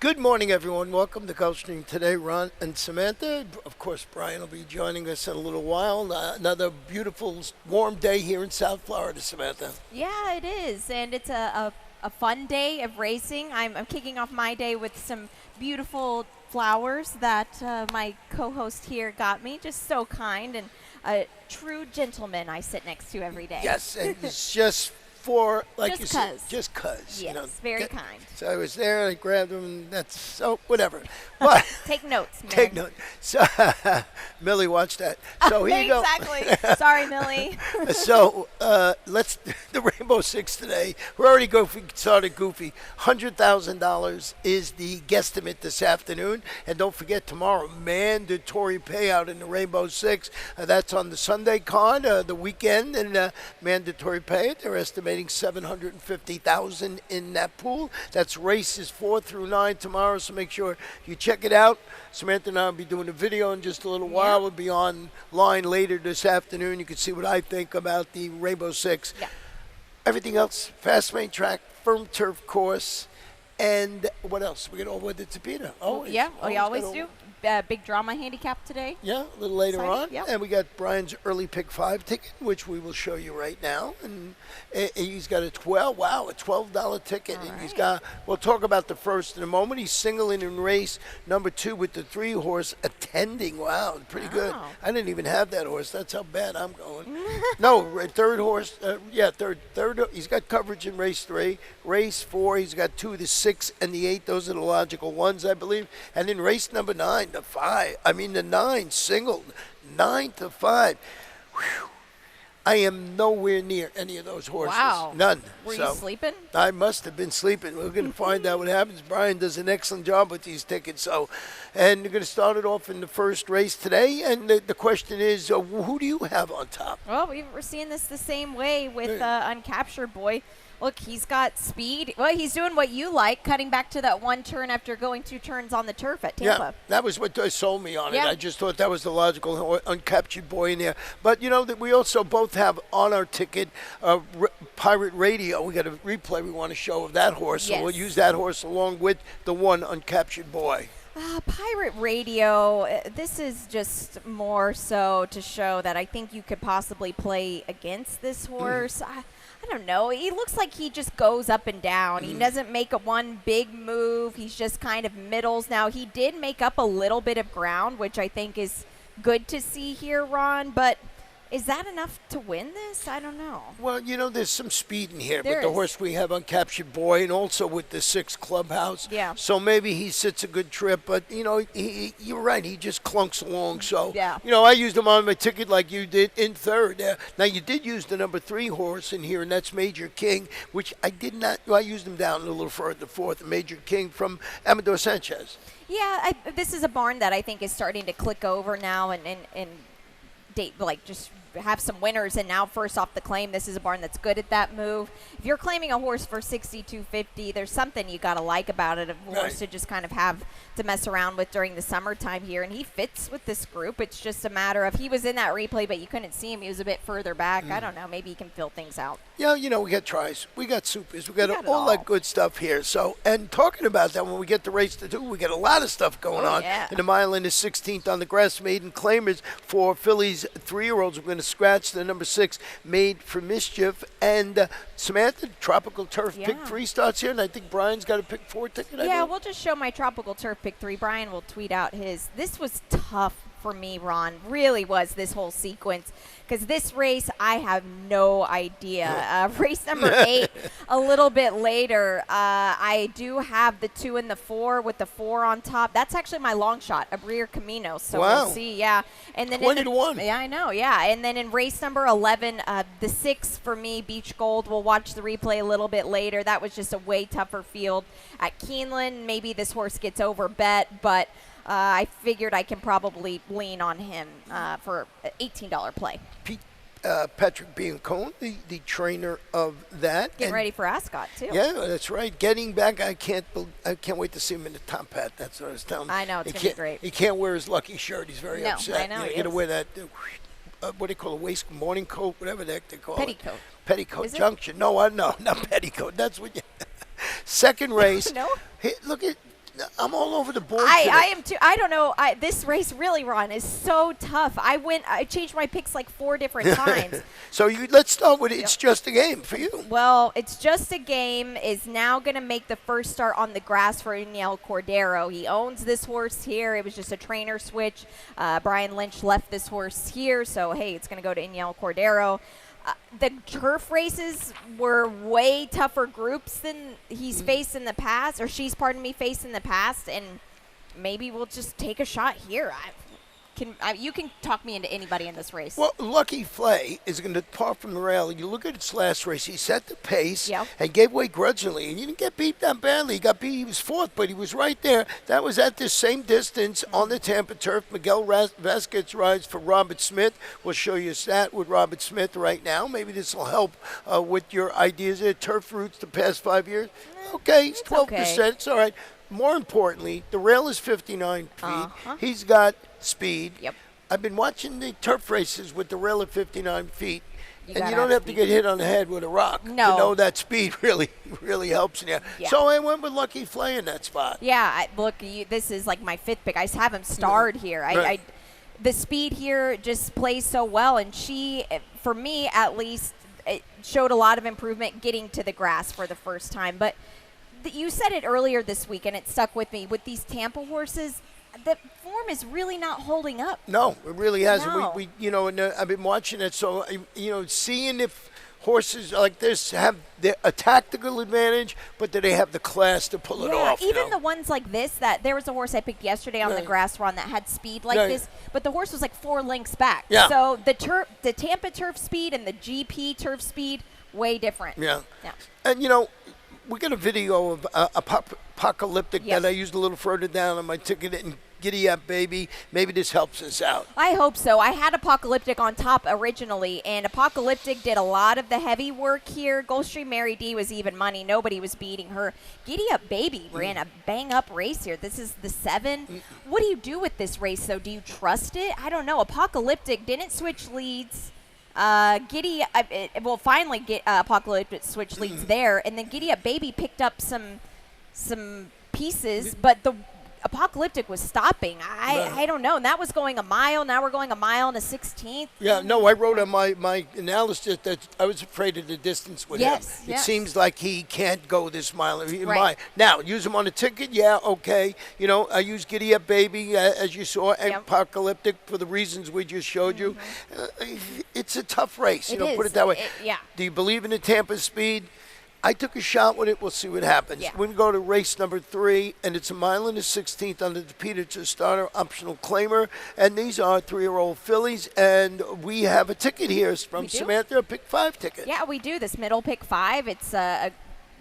Good morning, everyone. Welcome to Gulfstream today. Ron and Samantha. Of course, Brian will be joining us in a little while. Another beautiful, warm day here in South Florida, Samantha. Yeah, it is, and it's a fun day of racing. I'm kicking off my day with some beautiful flowers that my co-host here got me. Just so kind and a true gentleman I sit next to every day. Yes, and it's just for, like Just you said, 'cause. just because. Yes, very kind. So I was there, I grabbed them, and that's, so, whatever. But Take notes, man. take note. So, Millie, watch that. So here you go. Exactly. Sorry, Millie. So let's the Rainbow Six today. We're already started goofy. $100,000 is the guesstimate this afternoon, and don't forget tomorrow mandatory payout in the Rainbow Six. That's on the Sunday card, the weekend, and mandatory payout. They're estimating $750,000 in that pool. That's races 4 through 9 tomorrow. So make sure you check it out. Samantha and I will be doing a video in just a little while. We'll be online later this afternoon. You can see what I think about the Rainbow Six. Yeah. Everything else, fast main track, firm turf course, and what else? We get all with the Tapeta. Always. Yeah, we always got do. Big drama handicap today. Yeah, a little later on. Exciting, yep. And we got Brian's early pick 5 ticket, which we will show you right now. And he's got a $12 ticket. All And he's right. got, we'll talk about the first in a moment. He's singling in race number 2 with the 3-horse attending. Wow, pretty good. Wow. I didn't even have that horse. That's how bad I'm going. No, third horse. Third. He's got coverage in race 3. Race 4, he's got 2, the 6, and the 8. Those are the logical ones, I believe. And in race number 9, the 9 singled 9 to 5. Whew. I am nowhere near any of those horses. Wow. None. Were So you sleeping? I must have been sleeping. We're going to find out what happens. Brian does an excellent job with these tickets. So, and we're going to start it off in the first race today. And the question is, who do you have on top? Well, we're seeing this the same way with Uncaptured Boy. Look, he's got speed. Well, he's doing what you like, cutting back to that one turn after going 2 turns on the turf at Tampa. Yeah, that was what sold me on it. Yeah. I just thought that was the logical Uncaptured Boy in there. But, that we also both have on our ticket Pirate Radio. We got a replay we want to show of that horse. Yes. So we'll use that horse along with the one Uncaptured Boy. Pirate Radio, this is just more so to show that I think you could possibly play against this horse. I don't know. He looks like he just goes up and down. He doesn't make one big move. He's just kind of middles. Now, he did make up a little bit of ground, which I think is good to see here, Ron, but is that enough to win this? I don't know. Well, there's some speed in here. There But the is. horse we have Uncaptured Boy and also with the 6 Clubhouse. Yeah. So maybe he sits a good trip. But, you're right. He just clunks along. So, Yeah. I used him on my ticket like you did in third. Now, you did use the number 3 horse in here, and that's Major King, which I did not. I used him down a little further, fourth, Major King from Amador Sanchez. Yeah, this is a barn that I think is starting to click over now and date, just have some winners. And now first off the claim, this is a barn that's good at that move. If you're claiming a horse for $6,250, there's something you got to like about it, a horse Right. to just kind of have to mess around with during the summertime here. And he fits with this group. It's just a matter of, he was in that replay, but you couldn't see him. He was a bit further back. I don't know. Maybe he can fill things out. Yeah, we got tries. We got supers. We got it all that all. good stuff here. So, and talking about that, when we get to race to 2, we got a lot of stuff going on. Yeah. In the mile in the 16th on the grass, maiden claimers for Phillies 3-year-olds. We're going to scratch the number 6, Made for Mischief. And Samantha, Tropical Turf pick Yeah. 3 starts here, and I think Brian's got a pick 4 ticket. I Yeah, think. we'll just show my Tropical Turf pick 3. Brian will tweet out his. This was tough for me, Ron. Really was, this whole sequence. Because this race, I have no idea. Race number 8, a little bit later, I do have the 2 and the 4 with the 4 on top. That's actually my long shot, Abrir Camino. So Wow. we'll see, yeah. And then 20 to 1. Yeah, I know, yeah. And then in race number 11, the 6 for me, Beach Gold. We'll watch the replay a little bit later. That was just a way tougher field at Keeneland. Maybe this horse gets over bet, but I figured I can probably lean on him for an $18 play. Patrick Biancone, the trainer of that. Getting And ready for Ascot, too. Yeah, that's right. Getting back, I can't wait to see him in the top hat. That's what I was telling him. I know, it's He gonna be can't- great. He can't wear his lucky shirt. He's very No, upset. I know, You he got to is. wear that, what do they call it, morning coat, whatever the heck they call Petticoat. it. Petticoat Is it? junction. No, not petticoat. That's what you. Second race. No? Hey, look at I'm all over the board I today. am too. I don't know. This race really, Ron, is so tough. I changed my picks like 4 different times. So let's start with It's Just a Game for you. Well, It's Just a Game is now going to make the first start on the grass for Iniel Cordero. He owns this horse here. It was just a trainer switch. Brian Lynch left this horse here, so hey, it's going to go to Iniel Cordero. The turf races were way tougher groups than he's faced in the past, or she's, faced in the past, and maybe we'll just take a shot here. You can talk me into anybody in this race. Well, Lucky Flay is going to depart from the rail. You look at its last race. He set the pace and gave way grudgingly. And he didn't get beat that badly. He got beat. He was fourth, but he was right there. That was at the same distance on the Tampa turf. Miguel Vasquez rides for Robert Smith. We'll show you a stat with Robert Smith right now. Maybe this will help with your ideas there. Turf routes the past 5 years. Okay, it's 12%. Okay. It's all right. More importantly, the rail is 59 feet. He's got speed. Yep. I've been watching the turf races with the rail at 59 feet, and you gotta don't have have to get hit on the head with a rock No. to know that speed really helps you. Yeah. So I went with Lucky Flay in that spot. Yeah, this is like my 5th pick. I just have him starred here. Right. The speed here just plays so well, and she, for me at least, it showed a lot of improvement getting to the grass for the first time. But you said it earlier this week, and it stuck with me. With these Tampa horses, the form is really not holding up. No, it really hasn't. No. We and I've been watching it, so seeing if horses like this have a tactical advantage, but do they have the class to pull it off? Even the ones like this, that there was a horse I picked yesterday on the grass run that had speed like this, but the horse was like 4 lengths back. Yeah. So the Tampa turf speed and the GP turf speed, way different. Yeah. And we got a video of Apocalyptic that I used a little further down on my ticket and Giddy Up Baby. Maybe this helps us out. I hope so. I had Apocalyptic on top originally, and Apocalyptic did a lot of the heavy work here. Gulfstream Mary D was even money. Nobody was beating her. Giddy Up Baby ran a bang-up race here. This is the 7. What do you do with this race, though? Do you trust it? I don't know. Apocalyptic didn't switch leads. Finally get Apocalyptic switch leads there, and then Giddy Up Baby picked up some pieces, but the Apocalyptic was stopping. I don't know. And that was going a mile. Now we're going a mile and a 16th. Yeah, no, I wrote on my analysis that I was afraid of the distance with him. It seems like he can't go this mile. Right. Now, use him on a ticket, okay. I use Giddy Up Baby, as you saw, and Apocalyptic for the reasons we just showed you. It's a tough race, put it that way. Do you believe in the Tampa speed? I took a shot with it. We'll see what happens. We're going to go to race number 3, and it's a mile and a 16th under the Peter starter optional claimer. And these are 3-year-old fillies, and we have a ticket here from Samantha, a pick 5 ticket. Yeah, we do. This middle pick 5. It's a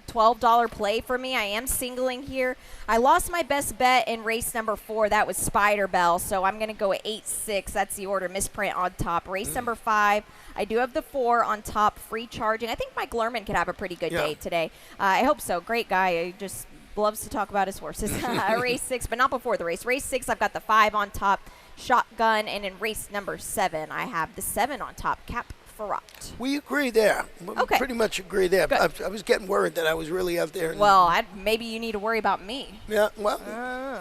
$12 play for me. I am singling here. I lost my best bet in race number 4. That was Spider Bell. So I'm going to go at 8-6. That's the order. Misprint on top. Race number 5. I do have the 4 on top. Free charging. I think Mike Lerman could have a pretty good day today. I hope so. Great guy. He just loves to talk about his horses. Race 6, but not before the race. Race 6, I've got the 5 on top. Shotgun. And in race number 7, I have the 7 on top. Cap Farrat. We agree there. Okay. Pretty much agree there. I was getting worried that I was really out there. Well, maybe you need to worry about me. Yeah, well,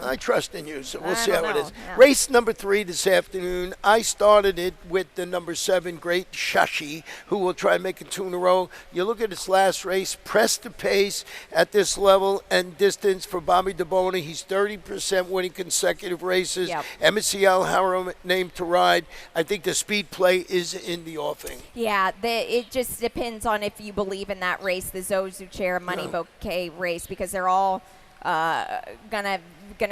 I trust in you, so we'll see how it is. Yeah. Race number 3 this afternoon. I started it with the number 7, Great Shashi, who will try and make it 2 in a row. You look at its last race, press the pace at this level and distance for Bobby DeBona. He's 30% winning consecutive races. MCL Harrow named to ride. I think the speed play is in the offing. Yeah, it just depends on if you believe in that race, the Zozu Chair Money Bouquet race, because they're all gonna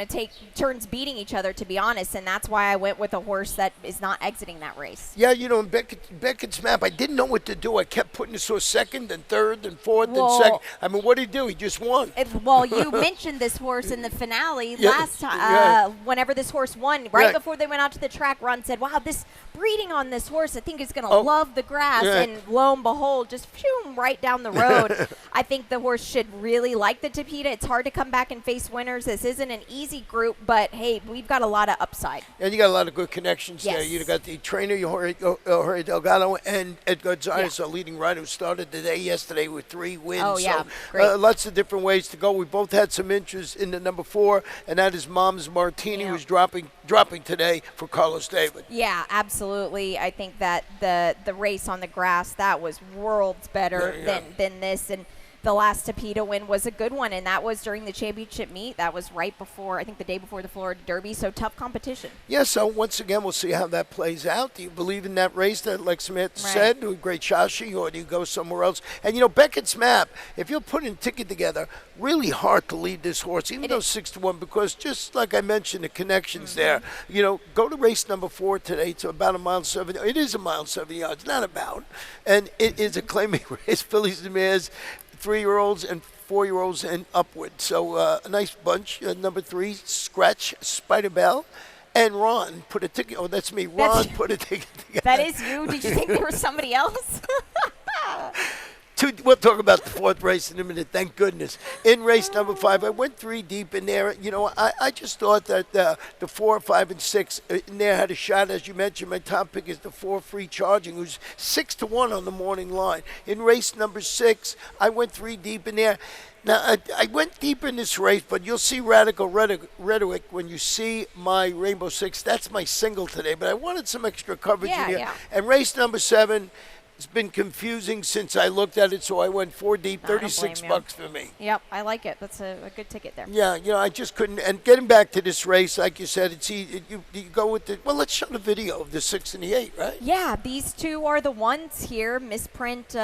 take turns beating each other, to be honest, and that's why I went with a horse that is not exiting that race. Yeah, in Beckett's map, I didn't know what to do. I kept putting it so 2nd and 3rd and 4th and 2nd. I mean, what did he do? He just won. You mentioned this horse in the finale last time. Whenever this horse won, right before they went out to the track, Ron said, wow, this breeding on this horse. I think he's going to love the grass. Yeah. And lo and behold, just right down the road. I think the horse should really like the Tapeta. It's hard to come back and face winners. This isn't an easy group, but hey, we've got a lot of upside. And you got a lot of good connections there. You got the trainer, Jorge Delgado, and Ed Gonzalez, our leading rider, who started the day yesterday with 3 wins. Oh, yeah. So Great. lots of different ways to go. We both had some interest in the number 4, and that is Mom's Martini, who's dropping today for Carlos David. Yeah, absolutely. I think that the race on the grass, that was worlds better than this. And the last Tapeta win was a good one, and that was during the championship meet. That was right before, I think the day before the Florida Derby, so tough competition. Yeah, so once again, we'll see how that plays out. Do you believe in that race that, like Samantha said, do a great Shashi, or do you go somewhere else? And, Beckett's map, if you're putting a ticket together, really hard to lead this horse, even though 6-1, because just like I mentioned, the connections there. Go to race number 4 today. It's about 1.7 miles. It is 1.7 miles, not about. And it is a claiming race, fillies and mares, 3-year-olds and 4-year-olds and upward. So a nice bunch. Number 3, Scratch Spider Bell. And Ron put a ticket. Oh, that's me. Ron put a ticket together. That is you? Did you think there was somebody else? We'll talk about the 4th race in a minute, thank goodness. In race number 5, I went 3 deep in there. I just thought that the 4, 5, and 6 in there had a shot. As you mentioned, my top pick is the 4 Free Charging, who's 6-1 on the morning line. In race number 6, I went 3 deep in there. Now, I went deep in this race, but you'll see Radical Rhetoric when you see my Rainbow 6. That's my single today, but I wanted some extra coverage in here. Yeah. And race number 7, it's been confusing since I looked at it, so I went 4 deep, $36 for me. Yep, I like it. That's a good ticket there. Yeah, I just couldn't. And getting back to this race, like you said, it's easy. You go with the. Well, let's show the video of the 6 and the 8, right? Yeah, these two are the ones here. Misprint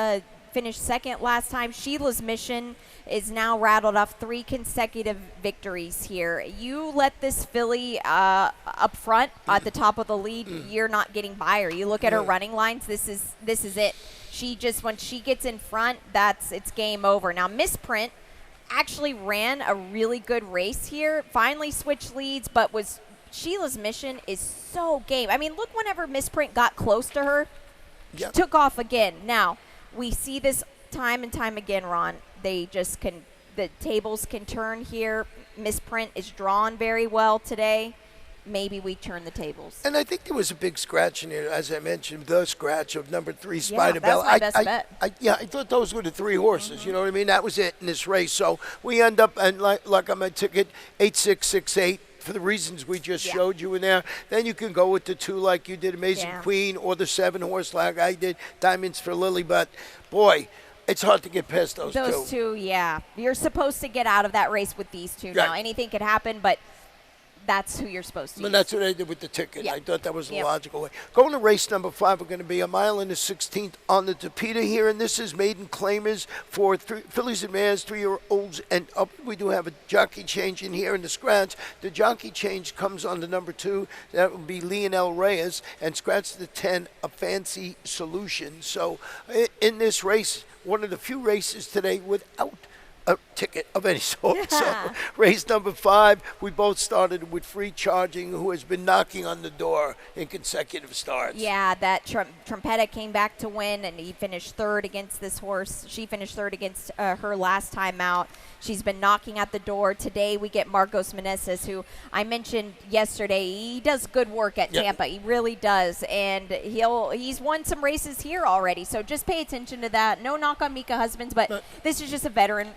finished second last time. Sheila's Mission is now rattled off 3 consecutive victories here. You let this filly up front at the top of the lead, you're not getting by her. You look at her running lines, this is it. When she gets in front, it's game over. Now Misprint actually ran a really good race here, finally switched leads, but Sheila's Mission is so game. I mean, look, whenever Misprint got close to her, she took off again. Now, we see this time and time again, Ron. The tables can turn here. Misprint is drawn very well today. Maybe we turn the tables. And I think there was a big scratch in here, as I mentioned, the scratch of number 3, Spider Bell. Bell. That's my best bet. I thought those were the 3 horses. You know what I mean? That was it in this race. So we end up, and like on my ticket, 8-6-6-8. For the reasons we just showed you in there. Then you can go with the 2 like you did, Amazing Queen, or the 7 horse like I did, Diamonds for Lily. But, boy, it's hard to get past those two. Those two, yeah. You're supposed to get out of that race with these two now. Anything could happen, but that's who you're supposed to use. That's what I did with the ticket. I thought that was the logical way. Going to race number 5, we're going to be 1 mile and the 16th on the Tapeta here, and this is maiden claimers for fillies and mares, 3-year-olds and up. We do have a jockey change in here in the scratch. The jockey change comes on the number 2. That would be Lionel Reyes, and scratch the 10, A Fancy Solution. So in this race, one of the few races today without a ticket of any sort. So race number 5, we both started with Free Charging, who has been knocking on the door in consecutive starts. Yeah, that Trumpetta came back to win, and he finished 3rd against this horse. She finished 3rd against her last time out. She's been knocking at the door. Today we get Marcos Meneses, who I mentioned yesterday. He does good work at Tampa. He really does, and he's won some races here already. So just pay attention to that. No knock on Mika Husbands, but this is just a veteran.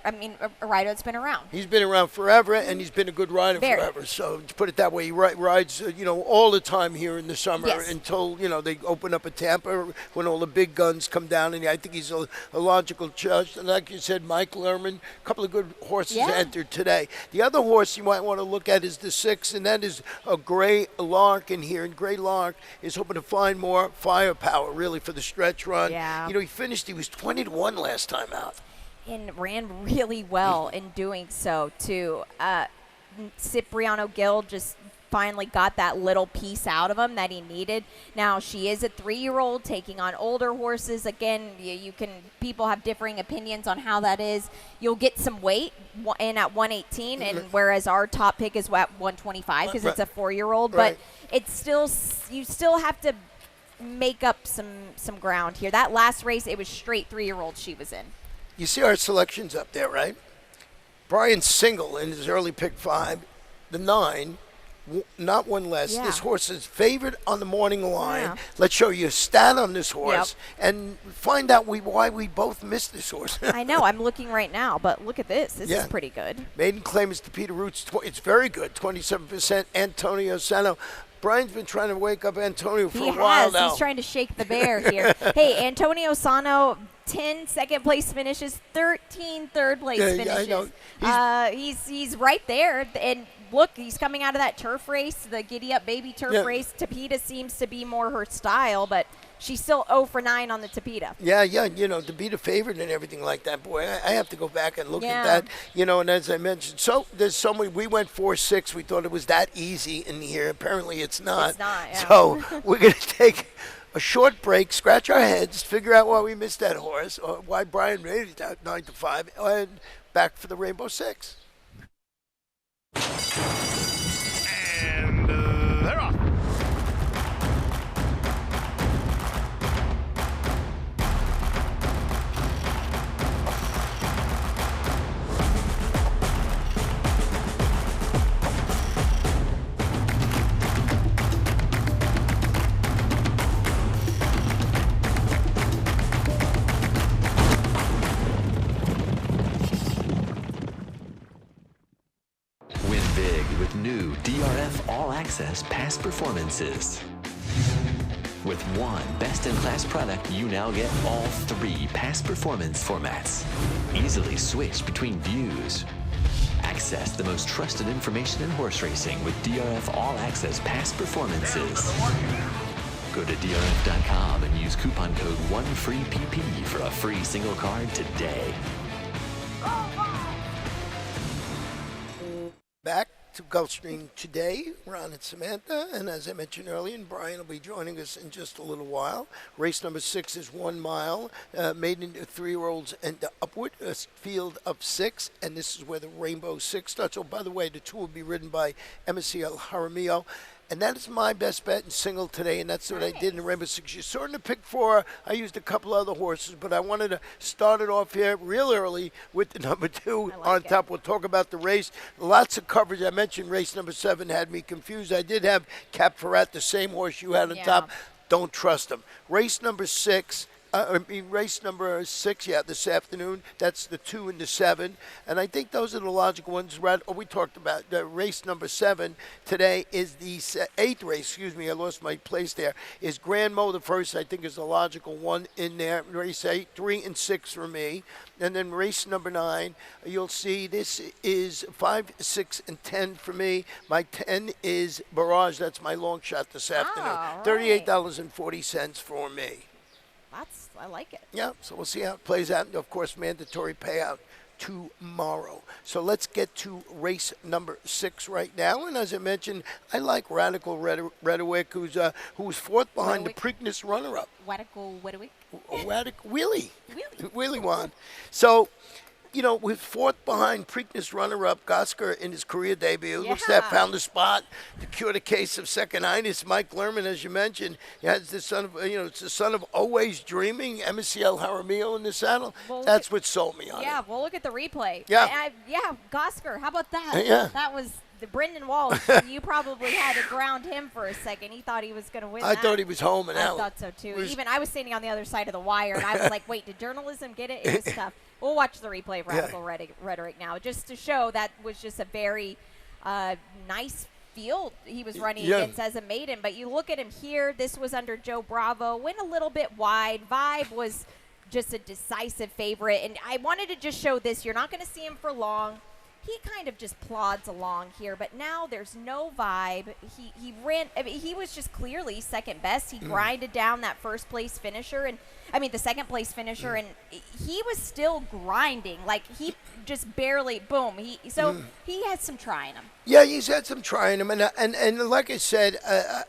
A rider that's been around. He's been around forever, and he's been a good rider forever. So to put it that way, he rides, all the time here in the summer until, they open up at Tampa when all the big guns come down. And I think he's a logical judge. And like you said, Mike Lerman, a couple of good horses entered today. The other horse you might want to look at is the 6, and that is a Gray Lark in here. And Gray Lark is hoping to find more firepower, really, for the stretch run. Yeah. He was 20-1 last time out. And ran really well in doing so, too. Cipriano Gil just finally got that little piece out of him that he needed. Now, she is a 3-year-old taking on older horses. Again, people have differing opinions on how that is. You'll get some weight in at 118, and whereas our top pick is at 125 because it's a 4-year-old. But it's still, you still have to make up some ground here. That last race, it was straight 3-year-olds she was in. You see our selections up there, right? Brian Single in his early pick 5, the 9, not one less. Yeah. This horse is favored on the morning line. Yeah. Let's show you a stat on this horse and find out why we both missed this horse. I know. I'm looking right now, but look at this. This is pretty good. Maiden claim is to Peter Roots. It's very good, 27%. Antonio Sano. Brian's been trying to wake up Antonio for a while now. He's trying to shake the bear here. Hey, Antonio Sano, 10 second place finishes, 13 third place finishes. I know. He's right there. And look, he's coming out of that turf race, the Giddy Up Baby turf race. Tapeta seems to be more her style, but she's still 0 for 9 on the Tapeta. Yeah, to be the favorite and everything like that, boy, I have to go back and look at that, and as I mentioned, so there's somebody, we went 4-6, we thought it was that easy in here. Apparently it's not. It's not, yeah. So we're going to take a short break, scratch our heads, figure out why we missed that horse, or why Brian rated it out 9-5, and back for the Rainbow Six. And they're off. Win big with new DRF All Access Past Performances. With one best-in-class product, you now get all 3 past performance formats. Easily switch between views. Access the most trusted information in horse racing with DRF All Access Past Performances. Go to DRF.com and use coupon code 1FREEPP for a free single card today. Back to Gulfstream today, Ron and Samantha, and as I mentioned earlier, and Brian will be joining us in just a little while. Race number 6 is 1 mile, maiden 3-year-olds and upward, a field of 6, and this is where the Rainbow Six starts. Oh, by the way, the 2 will be ridden by MSCL Jaramillo. And that is my best bet in single today, and that's what I did in the Rainbow Six. You saw in the pick 4, I used a couple other horses, but I wanted to start it off here real early with the number 2 on top. We'll talk about the race. Lots of coverage. I mentioned race number 7 had me confused. I did have Cap Ferrat, the same horse you had on top. Don't trust him. Race number 6. Race number 6, this afternoon. That's the 2 and the 7. And I think those are the logical ones. We talked about race number 7 today is the 8th race. I lost my place there. Is Grand Mo the first, I think, is the logical one in there. Race 8, 3 and 6 for me. And then race number 9, you'll see this is 5, 6, and 10 for me. My 10 is Barrage. That's my long shot this afternoon. $38.40 for me. I like it. Yeah, so we'll see how it plays out. And, of course, mandatory payout tomorrow. So let's get to race number 6 right now. And as I mentioned, I like Radical Rhetoric, who was 4th behind the Preakness runner-up. Radical Willie won. So, with 4th behind Preakness runner-up Gosker in his career debut. Looks to have found a spot to cure the case of second-itis. Mike Lerman, as you mentioned, he has the son of, it's the son of Always Dreaming, MSCL Jaramillo in the saddle. Well, that's what sold me on it. Yeah, well, look at the replay. Yeah. Gosker, how about that? Yeah. That was the Brendan Walsh. You probably had to ground him for a second. He thought he was going to win I thought he was home and out. I thought so, too. Even I was standing on the other side of the wire, and I was like, wait, did journalism get it? It was tough. We'll watch the replay of Radical Rhetoric now, just to show that was just a very nice field he was running against as a maiden. But you look at him here. This was under Joe Bravo. Went a little bit wide. Vibe was just a decisive favorite. And I wanted to just show this. You're not going to see him for long. He kind of just plods along here, but now there's no Vibe. He ran. He was just clearly second best. He grinded down that first place finisher, and the second place finisher, and he was still grinding. Like he just barely boom. He had some try in him. Yeah, he's had some try in him, and like I said,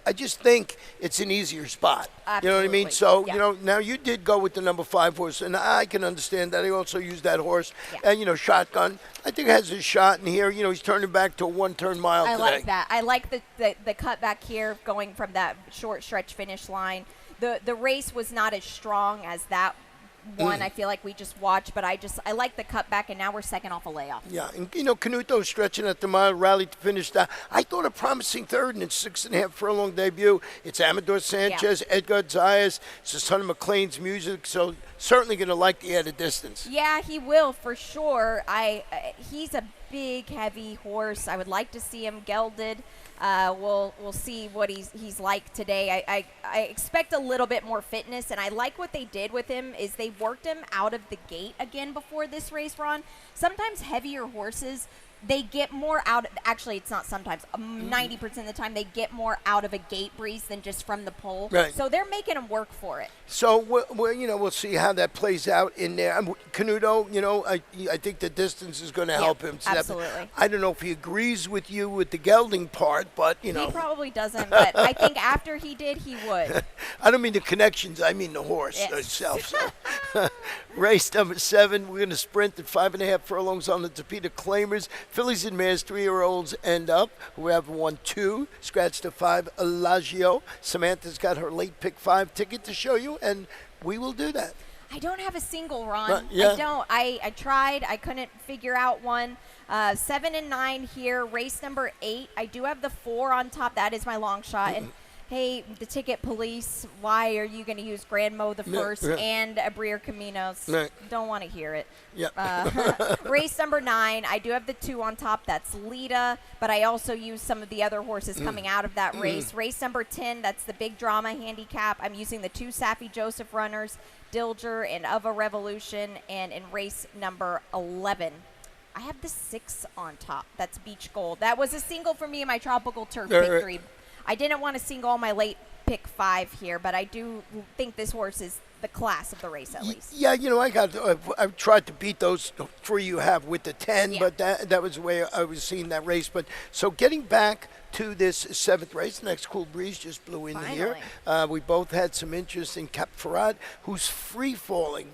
I just think it's an easier spot. Absolutely. You know what I mean? So now you did go with the number 5 horse, and I can understand that. I also used that horse, and Shotgun. I think has his shot in here. He's turning back to a 1-turn mile today. I like that. I like the cut back here going from that short stretch finish line. the race was not as strong as that one. I feel like we just watched, but I like the cutback, and now we're second off a layoff. Yeah, and Canuto stretching at the mile, rallied to finish that. I thought a promising third in its 6.5 furlong debut. It's Amador Sanchez, Edgar Zayas. It's the son of McLean's music, so certainly going to like the added distance. Yeah, he will for sure. He's a big, heavy horse. I would like to see him gelded. We'll see what he's like today. I expect a little bit more fitness, and I like what they did with him is they worked him out of the gate again before this race, Ron. Sometimes heavier horses, they get more out. Actually, it's not sometimes. 90% of the time, they get more out of a gate breeze than just from the pole. Right. So they're making him work for it. So we'll see how that plays out in there. Canuto, I think the distance is going to help him. Absolutely. I don't know if he agrees with you with the gelding part, but He probably doesn't, but I think after he did, he would. I don't mean the connections. I mean the horse itself. So. Race number 7, we're going to sprint at 5.5 furlongs on the Topita Claimers. Fillies and Mares, 3-year-olds end up. We have 1-2, scratch to 5, Elagio. Samantha's got her late pick 5 ticket to show you, and we will do that. I don't have a single, Ron. Yeah. I don't. I tried. I couldn't figure out one. 7 and 9 here. Race number 8. I do have the 4 on top. That is my long shot. And hey, the ticket police, why are you going to use Grand Mo the first and Abrier Caminos? Don't want to hear it. Race number 9, I do have the 2 on top. That's Lita, but I also use some of the other horses coming out of that race. Race number 10, that's the big drama handicap. I'm using the 2 Safi Joseph runners, Dilger and Of a Revolution. And in race number 11, I have the 6 on top. That's Beach Gold. That was a single for me in my Tropical Turf pick 3. I didn't want to single on my late pick 5 here, but I do think this horse is the class of the race at least. Yeah, I tried to beat those 3 you have with the 10, but that was the way I was seeing that race. But so getting back to this 7th race, next cool breeze just blew in here. We both had some interest in Cap Farad, who's free falling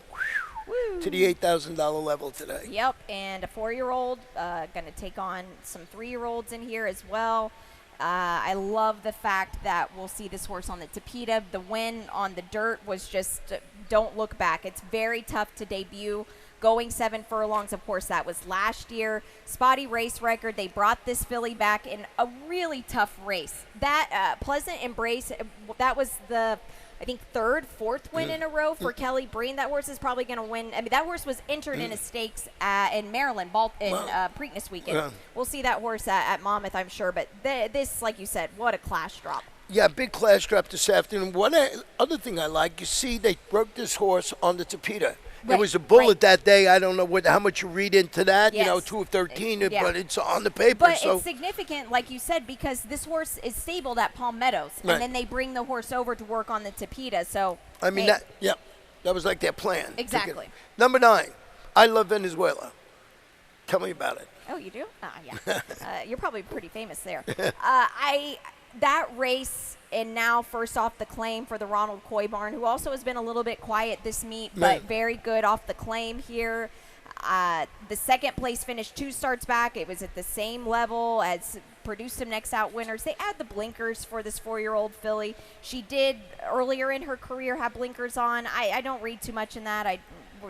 to the $8,000 level today. Yep, and a 4-year-old going to take on some 3-year-olds in here as well. I love the fact that we'll see this horse on the Topita. The win on the dirt was just don't look back. It's very tough to debut. Going 7 furlongs, of course, that was last year. Spotty race record. They brought this filly back in a really tough race. That Pleasant Embrace, that was the, I think, 3rd, 4th win in a row for Kelly Breen. That horse is probably going to win. I mean, that horse was entered in a stakes in Maryland, Preakness weekend. We'll see that horse at Monmouth, I'm sure. But this, like you said, what a class drop. Yeah, big class drop this afternoon. One other thing I like, you see they broke this horse on the Topita. It was a bullet that day. I don't know how much you read into that, 2 of 13, but it's on the paper. But it's significant, like you said, because this horse is stabled at Palm Meadows, and then they bring the horse over to work on the Topita. So, I mean, that was like their plan. Exactly. Number 9, I Love Venezuela. Tell me about it. Oh, you do? Yeah. You're probably pretty famous there. That race, and now first off the claim for the Ronald Coy barn, who also has been a little bit quiet this meet, but very good off the claim here. The second place finish 2 starts back. It was at the same level as produced some next out winners. They add the blinkers for this 4-year-old filly. She did earlier in her career have blinkers on. I don't read too much in that.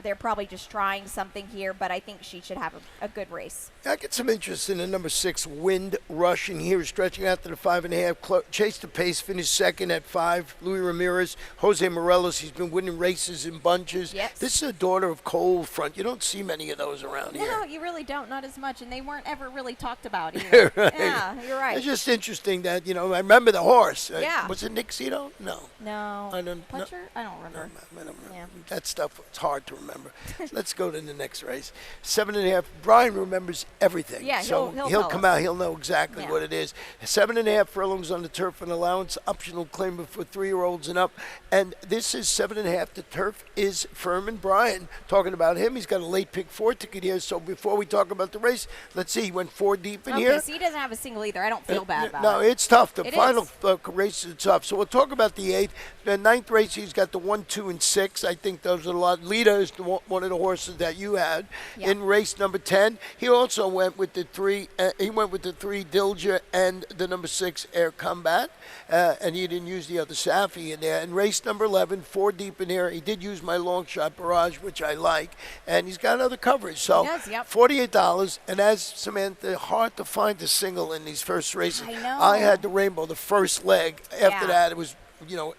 They're probably just trying something here, but I think she should have a good race. I get some interest in the number 6, Wind Rush, and here stretching out to the 5.5. Chase the pace, finished second at 5. Louis Ramirez, Jose Morelos, he's been winning races in bunches. Yes. This is a daughter of Cold Front. You don't see many of those around here. No, you really don't, not as much, and they weren't ever really talked about either. Yeah, you're right. It's just interesting that, I remember the horse. Yeah. Was it Nick Cito? No. No. I don't Puncher? I don't remember. I don't remember. Yeah. That stuff, it's hard to remember. Let's go to the next race. 7.5. Brian remembers everything. Yeah, so he'll come us. out. He'll know exactly what it is. 7.5 furlongs on the turf and allowance, optional claim for 3-year-olds and up. And this is 7.5. The turf is Furman. Brian, talking about him, he's got a late pick 4 ticket here. So before we talk about the race, let's see. He went 4 deep in here. So he doesn't have a single either. I don't feel bad about it. No, it's tough. The It final race is tough. So we'll talk about the 8th. The 9th race, he's got the 1, 2, and 6. I think those are a lot. Lita missed one of the horses that you had Yeah. in race number 10. He also went with the 3. He went with the 3 Dilger and the number 6 Air Combat, and he didn't use the other Safi in there. In race number 11, 4 deep in here, he did use my long shot Barrage, which I like, and he's got other coverage. So He does, yep. $48, and as Samantha, hard to find a single in these first races. I know. I had the Rainbow, the first leg. After Yeah. that, it was,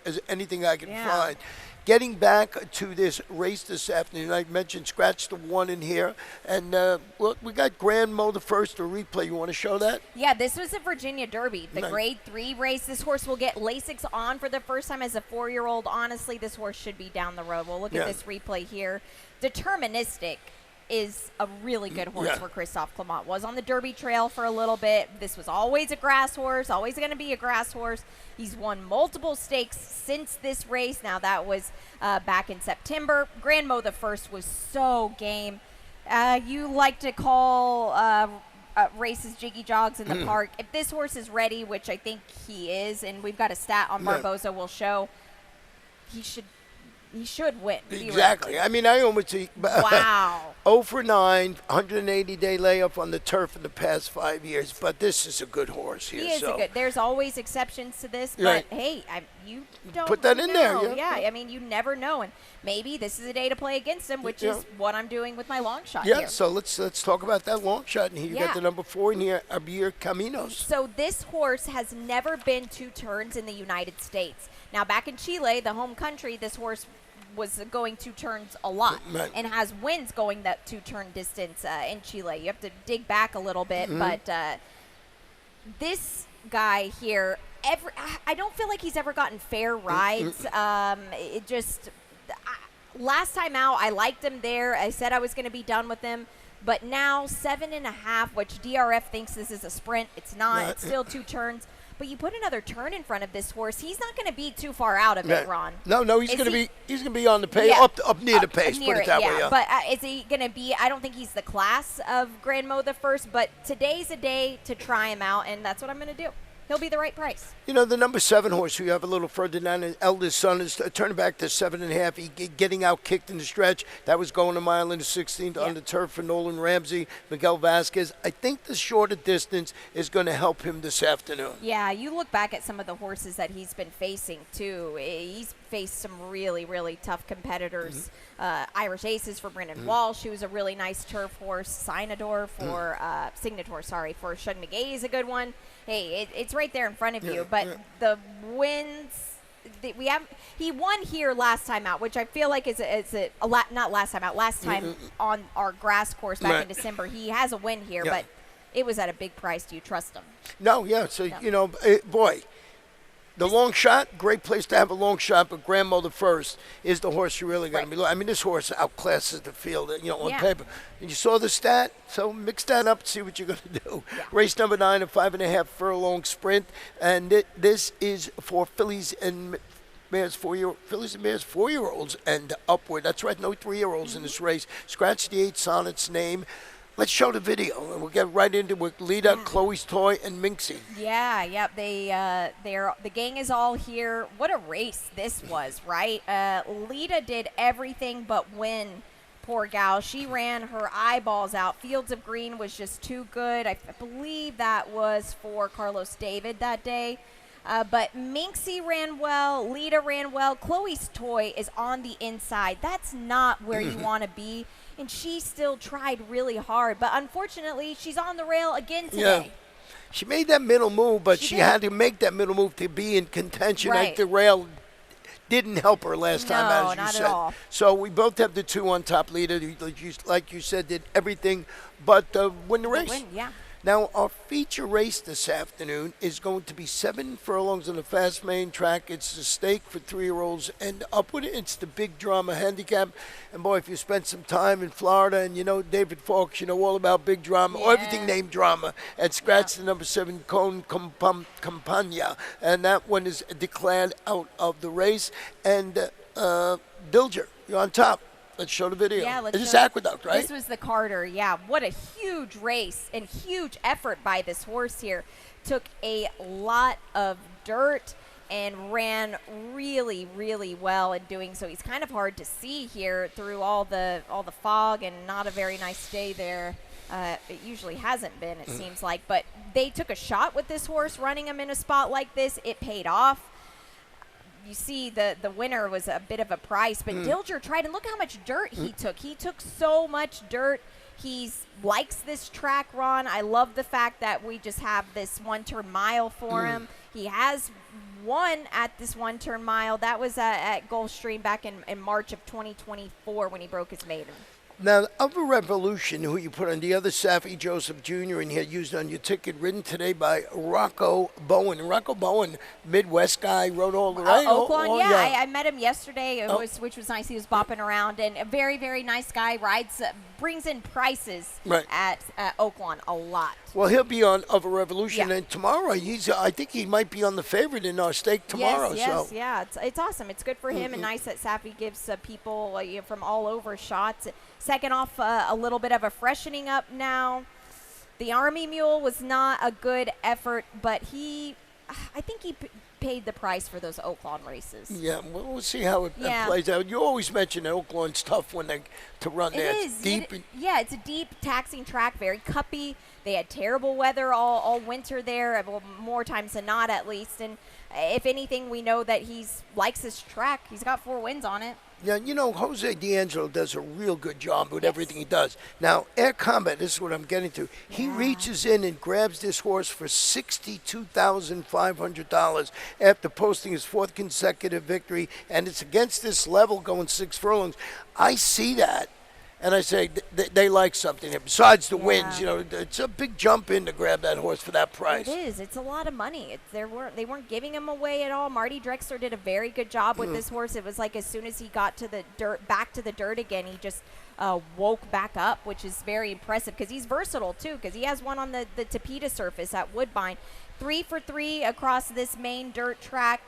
as anything I could Yeah. find. Getting back to this race this afternoon, I mentioned scratch the 1 in here. And look, we got Grand Mo the first, a replay. You want to show that? Yeah, this was a Virginia Derby, the Nice. Grade 3 race. This horse will get Lasix on for the first time as a 4-year-old. Honestly, this horse should be down the road. We'll look Yeah. at this replay here. Deterministic is a really good horse Yeah. for Christophe Clement. Was on the Derby trail for a little bit. This was always a grass horse, always going to be a grass horse. He's won multiple stakes since this race. Now, that was back in September. Grand Mo the first was so game. You like to call races jiggy jogs in the park. If this horse is ready, which I think he is, and we've got a stat on Yeah. Barboza will show, he should win. Exactly. I mean, I almost see Wow. 0 for 9, 180-day layup on the turf in the past 5 years. But this is a good horse here. He is so. a good. There's always exceptions to this, but Right. hey, you don't Put that in there, know. yeah. I mean, you never know, and maybe this is a day to play against him, which Yeah. is what I'm doing with my long shot Yeah, here. so let's talk about that long shot. And here you Yeah. got the number 4 in here, Abir Caminos. So this horse has never been 2 turns in the United States. Now, back in Chile, the home country, this horse was going 2 turns a lot Right. and has wins going that 2-turn distance in Chile. You have to dig back a little bit, but this guy here, I don't feel like he's ever gotten fair rides. It just last time out, I liked him there. I said I was going to be done with him. But now 7.5, which DRF thinks this is a sprint. It's not. Right. It's still 2 turns. But you put another turn in front of this horse, he's not going to be too far out of it, Ron. No, he's Is going to he- be on the pace, Yeah. up near the pace. Near Put it that way. Yeah. But is he going to be? I don't think he's the class of Grand Mo the first. But today's a day to try him out, and that's what I'm going to do. He'll be the right price. The number 7 horse who you have a little further down, his eldest son, is turning back to 7.5. Getting out kicked in the stretch. That was going a mile in the 16th on the turf for Nolan Ramsey, Miguel Vasquez. I think the shorter distance is going to help him this afternoon. Yeah, you look back at some of the horses that he's been facing, too. He's faced some really, really tough competitors. Irish Aces for Brendan Walsh, who was a really nice turf horse. Signator for Signator, for Shug McGay is a good one. Hey, it's right there in front of you. But the wins he won here last time out, which I feel like is a lot. Not last time out. Last time on our grass course back in December, he has a win here, but it was at a big price. Do you trust him? No, yeah. So No. boy. The long shot, great place to have a long shot, but Grand Mo the first is the horse you're really going to be looking. I mean, this horse outclasses the field, on paper. And you saw the stat, so mix that up and see what you're going to do. Yeah. Race number 9, a 5.5 furlong sprint, and this is for fillies and mares, 4-year-olds and upward. That's right, no 3-year-olds in this race. Scratch the 8 Sonnet's name. Let's show the video, and we'll get right into it with Lita, Chloe's Toy, and Minxie. Yeah. The gang is all here. What a race this was, right? Lita did everything but win. Poor gal. She ran her eyeballs out. Fields of Green was just too good. I believe that was for Carlos David that day. But Minxie ran well. Lita ran well. Chloe's Toy is on the inside. That's not where you want to be. And she still tried really hard. But unfortunately, she's on the rail again today. Yeah. She made that middle move, but She she did. had to make that middle move to be in contention. Right. Like the rail didn't help her last time, No, as you not said. at all. So we both have the 2 on top. Lita, like you said, did everything but win the race. Yeah. Now, our feature race this afternoon is going to be 7 furlongs on the fast main track. It's a stake for 3-year-olds and upward. It's the big drama handicap. And, boy, if you spent some time in Florida and you know David Fawkes, you know all about big drama, or everything named drama, and scratch the number 7, Con Campagna. And that one is declared out of the race. And Dilger, you're on top. Let's show the video. Yeah, let's It's show Aqueduct, right? This was the Carter. Yeah, what a huge race and huge effort by this horse here. Took a lot of dirt. and ran really, really well in doing so. He's kind of hard to see here through all the fog and not a very nice day there. It usually hasn't been, it seems like. But they took a shot with this horse, running him in a spot like this. It paid off. You see the winner was a bit of a price, but Dilger tried, and look how much dirt he took. He took so much dirt. He likes this track, Ron. I love the fact that we just have this one-turn mile for him. He has won at this one-turn mile. That was at Gulfstream back in March of 2024 when he broke his maiden. Now, of a Revolution, who you put on the other, Safi Joseph Jr., and he had used on your ticket, ridden today by Rocco Bowen. Rocco Bowen, Midwest guy, rode all the way. Oaklawn, yeah. I met him yesterday, which was nice. He was bopping around, and a very, very nice guy. Rides, brings in prices at Oaklawn a lot. Well, he'll be on Of a Revolution, Yeah. and tomorrow I think he might be on the favorite in our stake tomorrow. Yes, yeah, it's awesome. It's good for him, and nice that Safi gives people from all over shots. Second off, a little bit of a freshening up now. The Army Mule was not a good effort, but I think he paid the price for those Oaklawn races. Yeah, well, we'll see how it plays out. You always mention that Oaklawn's tough to run there. It is. It's a deep, taxing track, very cuppy. They had terrible weather all winter there, well, more times than not at least. And if anything, we know that he likes this track. He's got 4 wins on it. Yeah, Jose D'Angelo does a real good job with everything he does. Now, Air Combat, this is what I'm getting to. He reaches in and grabs this horse for $62,500 after posting his 4th consecutive victory, and it's against this level going 6 furlongs. I see that, and I say they like something here. Besides the wins, it's a big jump in to grab that horse for that price. It is. It's a lot of money. They weren't giving him away at all. Marty Drexler did a very good job with this horse. It was like as soon as he got to the dirt, back to the dirt again, he just woke back up, which is very impressive because he's versatile too. Because he has one on the Tapeta surface at Woodbine, 3 for 3 across this main dirt track.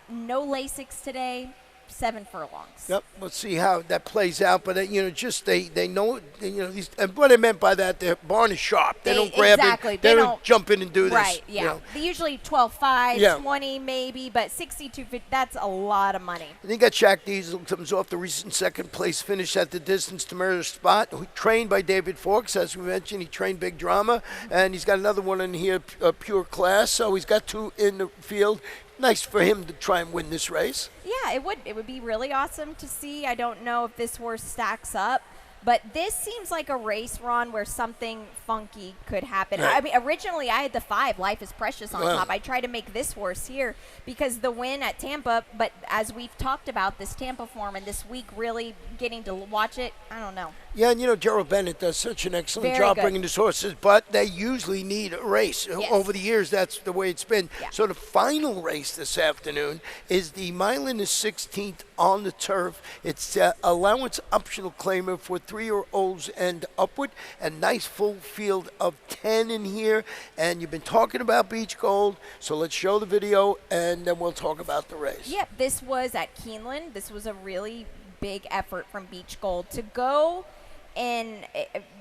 No Lasix today. 7 furlongs. Yep, we'll see how that plays out. But just they know, these, and what I meant by that, the barn is sharp. They don't grab it. They don't jump in and do this. Right. Yeah. They usually 12.5, 20 maybe, but 62. That's a lot of money. And you got Jack Diesel comes off the recent 2nd place finish at the distance to Murder Spot. Trained by David Fawkes, as we mentioned. He trained Big Drama, and he's got another one in here, Pure Class. So he's got 2 in the field. Nice for him to try and win this race. Yeah, it would. It would be really awesome to see. I don't know if this horse stacks up, but this seems like a race, Ron, where something funky could happen. Right. I mean, originally I had the 5, Life is Precious, on top. I tried to make this horse here because the win at Tampa, but as we've talked about, this Tampa form and this week really getting to watch it, I don't know. Yeah, and Gerald Bennett does such an excellent job bringing his horses, but they usually need a race. Yes. Over the years, that's the way it's been. Yeah. So the final race this afternoon is the mile and the 16th on the turf. It's allowance optional claimer for 3-year-olds and upward. A nice full field of 10 in here. And you've been talking about Beach Gold, so let's show the video, and then we'll talk about the race. Yep, this was at Keeneland. This was a really big effort from Beach Gold to go. And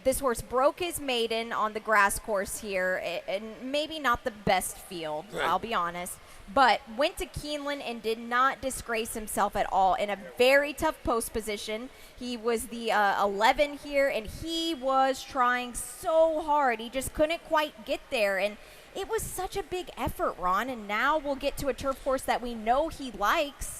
this horse broke his maiden on the grass course here, and maybe not the best field, I'll be honest, but went to Keeneland and did not disgrace himself at all in a very tough post position. He was the 11 here, and he was trying so hard. He just couldn't quite get there, and it was such a big effort, Ron, and now we'll get to a turf course that we know he likes.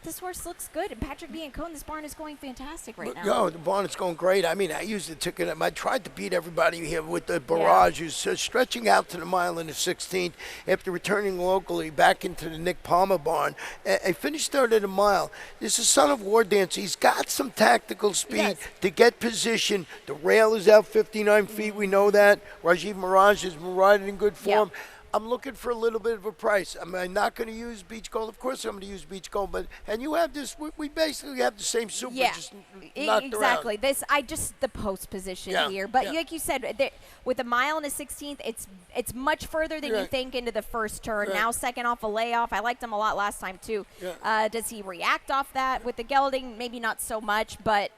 This horse looks good, and Patrick Biancone, this barn is going fantastic right now. No, the barn is going great. I mean, I used the ticket. I tried to beat everybody here with the barrages, stretching out to the mile and the 16th after returning locally back into the Nick Palmer barn. I finished 3rd at a mile. This is Son of War Dancer. He's got some tactical speed to get position. The rail is out 59 feet. We know that. Rajiv Mirage has been riding in good form. I'm looking for a little bit of a price. I'm not going to use Beach Gold. Of course I'm going to use Beach Gold, and you have this. We basically have the same super, just knocked exactly. around. The post position here, but like you said, with a mile and a 16th, it's much further than you think into the first turn. Now second off a layoff. I liked him a lot last time too. Does he react off that with the gelding? Maybe not so much, but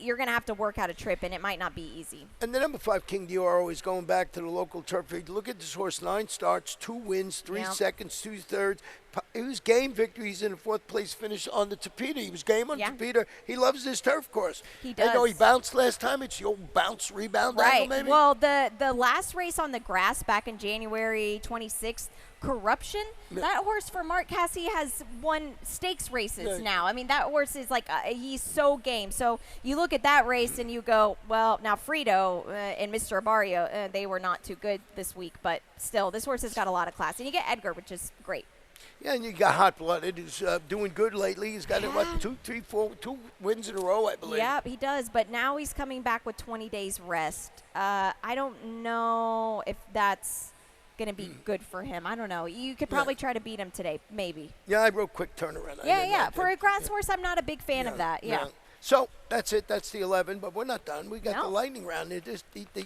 you're going to have to work out a trip, and it might not be easy. And the number 5, King Dior, is going back to the local turf. Look at this horse: 9 starts, 2 wins, 3 Yep. seconds, 2 thirds. It was game victories in a 4th place finish on the Tapeta. He was game on Yeah. Tapeta. He loves this turf course. He I know he does. bounced last time. It's the old bounce rebound angle, Right. maybe. Well, the last race on the grass back in January 26th, Corruption, that horse for Mark Casse has won stakes races Yeah. now. I mean, that horse is like, he's so game. So you look at that race and you go, well, now Frito and Mr. Abario, they were not too good this week, but still, this horse has got a lot of class. And you get Edgar, which is great. Yeah, and you got Hot Blooded, who's doing good lately. He's got, what, 2 wins in a row, I believe. Yeah, he does. But now he's coming back with 20 days rest. I don't know if that's going to be good for him. I don't know. You could probably try to beat him today, maybe. Yeah, I wrote quick turnaround. Yeah. For a grass horse, I'm not a big fan of that. Yeah. So that's it. That's the 11, but we're not done. We got No. the lightning round.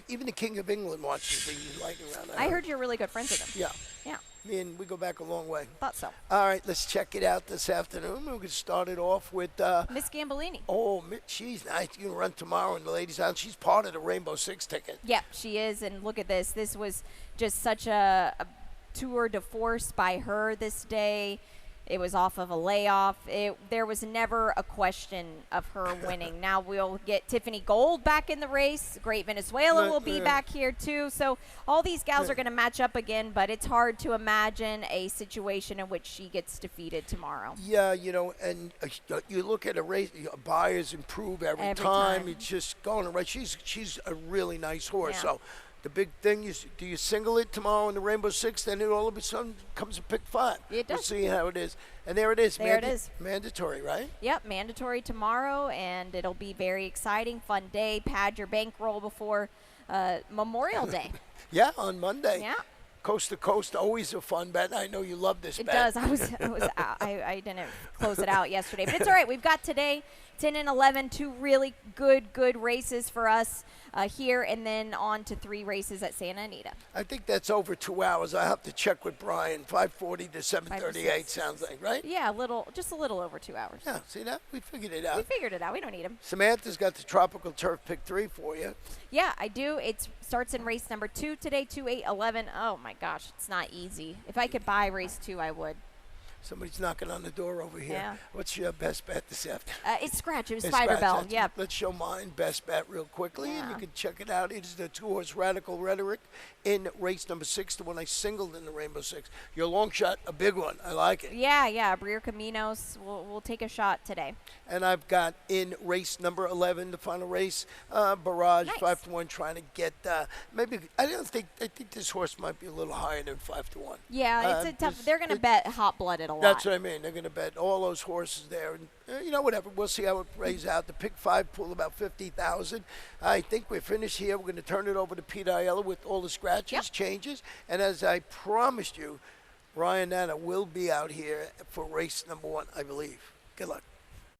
Even the King of England watches the lightning round. I heard you're really good friends with him. Yeah. Yeah. Me and we go back a long way. Thought so. All right, let's check it out this afternoon. We're going to start it off with. Miss Gambolini. Oh, she's nice. You can run tomorrow in the ladies' out. She's part of the Rainbow Six ticket. Yep, she is. And look at this. This was just such a tour de force by her this day. It was off of a layoff. There was never a question of her winning. Now we'll get Tiffany Gold back in the race. Great Venezuela will be back here too. So all these gals are going to match up again, but it's hard to imagine a situation in which she gets defeated tomorrow. Yeah, and you look at a race, buyers improve every time. It's just going right. She's a really nice horse. Yeah. So the big thing is, do you single it tomorrow in the Rainbow Six? Then it all of a sudden comes a pick 5. It does. We'll see how it is. And there it is. There it is. Mandatory, right? Yep, mandatory tomorrow, and it'll be very exciting, fun day. Pad your bankroll before Memorial Day. Yeah, on Monday. Yeah. Coast to coast, always a fun bet. I know you love this It bet. does. I didn't close it out yesterday, but it's all right. We've got today 10 and 11, 2 really good races for us here, and then on to 3 races at Santa Anita. I think that's over 2 hours. I have to check with Brian. 5:40 to 7:38 6. sounds like, right? Yeah, just a little over 2 hours. Yeah, see that? We figured it We out. figured it out. We don't need them. Samantha's got the Tropical Turf pick 3 for you. Yeah, I do. It starts in race number 2 today, 2, 8, 11. Oh, my gosh, it's not easy. If I could buy race 2, I would. Somebody's knocking on the door over here. Yeah. What's your best bet this afternoon? It's Scratch. It was It's Spider Scratch. Bell. That's- Yeah. Let's show mine best bet real quickly, and you Yeah. can check it out. It is the 2-horse Radical Rhetoric in race number 6, the one I singled in the Rainbow Six. Your long shot, a big one. I like it. Yeah. Brier Caminos. We'll take a shot today. And I've got in race number 11, the final race, Barrage, Nice. 5-1, trying to get maybe. I think this horse might be a little higher than 5-1. Yeah, it's a tough. this- They're going to bet hot-blooded a lot. That's what I mean. They're going to bet all those horses there, and whatever. We'll see how it plays out. The pick 5 pool about 50,000. I think we're finished here. We're going to turn it over to Pete Aiella with all the scratches, changes, and as I promised you, Ryan Nana will be out here for race number 1, I believe. Good luck.